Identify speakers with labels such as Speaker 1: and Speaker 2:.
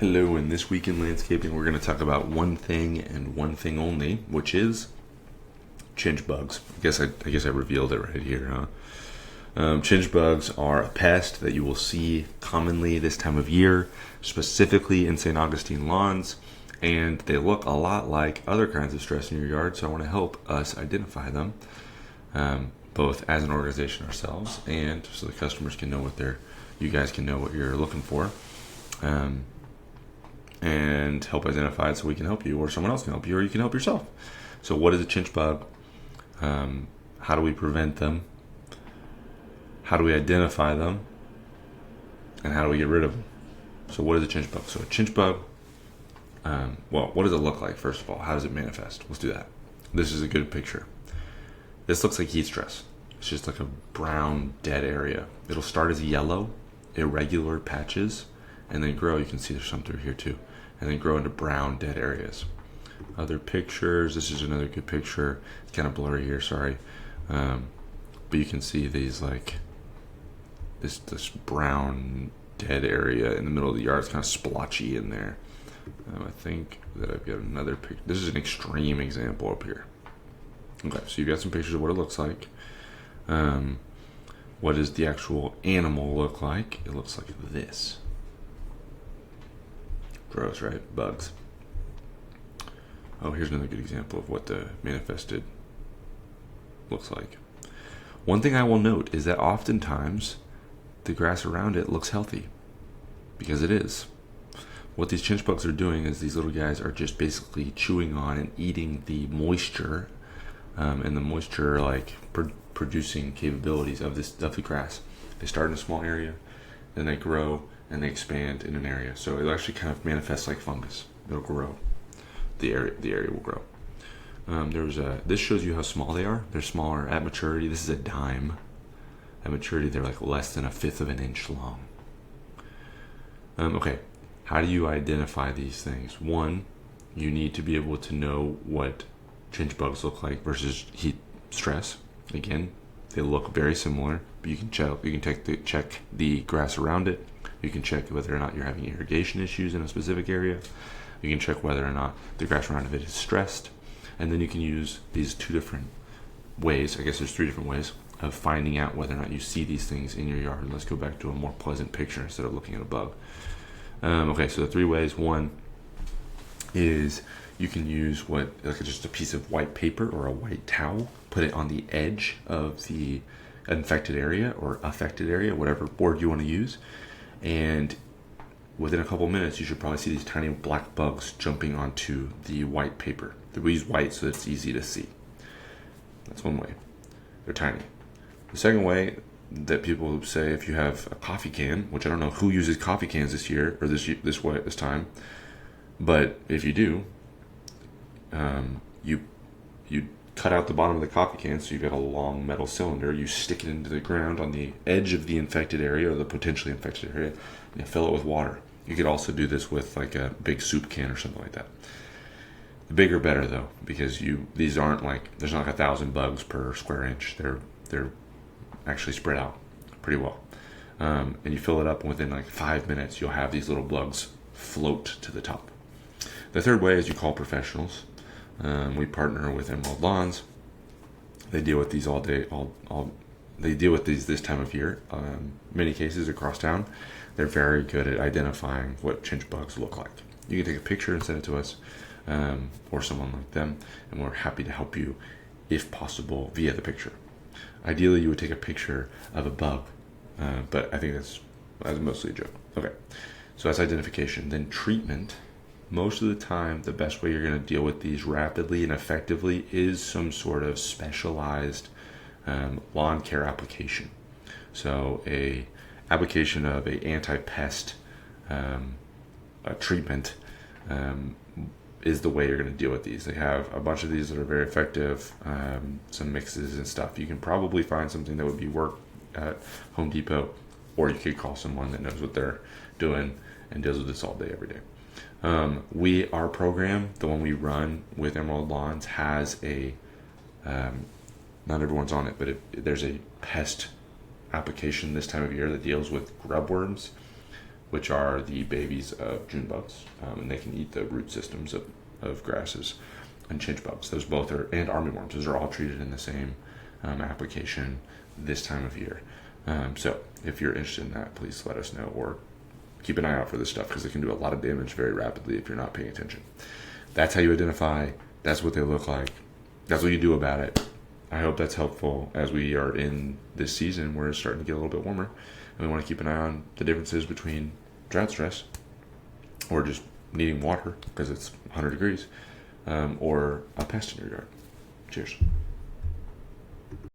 Speaker 1: Hello, and this week in landscaping, we're going to talk about one thing and one thing only, which is chinch bugs. I guess I revealed it right here, huh? Chinch bugs are a pest that you will see commonly this time of year, specifically in St. Augustine lawns, and they look a lot like other kinds of stress in your yard. So I want to help us identify them, both as an organization ourselves, and so the customers can know you guys can know what you're looking for. And help identify it so we can help you, or someone else can help you, or you can help yourself. So what is a chinch bug? How do we prevent them? How do we identify them? And how do we get rid of them? So what is a chinch bug? So a chinch bug, what does it look like, first of all? How does it manifest? Let's do that. This is a good picture. This looks like heat stress. It's just like a brown, dead area. It'll start as yellow, irregular patches, and then grow. You can see there's some through here too, and then grow into brown dead areas. Other pictures. This is another good picture. It's kind of blurry here, sorry, but you can see these like this brown dead area in the middle of the yard. It's kind of splotchy in there. I think that I've got another picture. This is an extreme example up here. Okay, so you've got some pictures of what it looks like. What does the actual animal look like? It looks like this. Gross, right? Bugs. Oh, here's another good example of what the manifested looks like. One thing I will note is that oftentimes the grass around it looks healthy, because it is. What these chinch bugs are doing is these little guys are just basically chewing on and eating the moisture, and the moisture producing capabilities of the grass. They start in a small area, then they grow, and they expand in an area. So it'll actually kind of manifest like fungus. It'll grow. The area will grow. This shows you how small they are. They're smaller at maturity. This is a dime. At maturity, they're like less than 1/5 of an inch long. Okay, how do you identify these things? One, you need to be able to know what chinch bugs look like versus heat stress. Again, they look very similar, but you can check the grass around it. You can check whether or not you're having irrigation issues in a specific area. You can check whether or not the grass around it is stressed. And then you can use these two different ways. I guess there's 3 different ways of finding out whether or not you see these things in your yard. Let's go back to a more pleasant picture instead of looking at a bug. Okay, so the 3 ways. One is you can use just a piece of white paper or a white towel, put it on the edge of the infected area or affected area, whatever word you want to use. And within a couple minutes, you should probably see these tiny black bugs jumping onto the white paper. We use white so it's easy to see. That's one way. They're tiny. The second way that people say, if you have a coffee can, which I don't know who uses coffee cans this year or this time, but if you do, you cut out the bottom of the coffee can, so you've got a long metal cylinder. You stick it into the ground on the edge of the infected area or the potentially infected area, and you fill it with water. You could also do this with like a big soup can or something like that. The bigger better though, because these aren't there's not 1,000 bugs per square inch. They're actually spread out pretty well. And you fill it up, and within 5 minutes, you'll have these little bugs float to the top. The third way is you call professionals. We partner with Emerald Lawns. They deal with these all day. They deal with these this time of year. Many cases across town. They're very good at identifying what chinch bugs look like. You can take a picture and send it to us, or someone like them, and we're happy to help you, if possible, via the picture. Ideally, you would take a picture of a bug, but I think that's mostly a joke. Okay, so that's identification. Then treatment. Most of the time, the best way you're going to deal with these rapidly and effectively is some sort of specialized lawn care application. So a application of a anti-pest treatment is the way you're going to deal with these. They have a bunch of these that are very effective, some mixes and stuff. You can probably find something that would work at Home Depot, or you could call someone that knows what they're doing and deals with this all day, every day. Our program, the one we run with Emerald Lawns, has not everyone's on it, but there's a pest application this time of year that deals with grub worms, which are the babies of June bugs, and they can eat the root systems of grasses, and chinch bugs. Those both are, and armyworms. Those are all treated in the same application this time of year. So if you're interested in that, please let us know, or keep an eye out for this stuff, because it can do a lot of damage very rapidly if you're not paying attention. That's how you identify. That's what they look like. That's what you do about it. I hope that's helpful as we are in this season where it's starting to get a little bit warmer, and we want to keep an eye on the differences between drought stress, or just needing water because it's 100 degrees, or a pest in your yard. Cheers.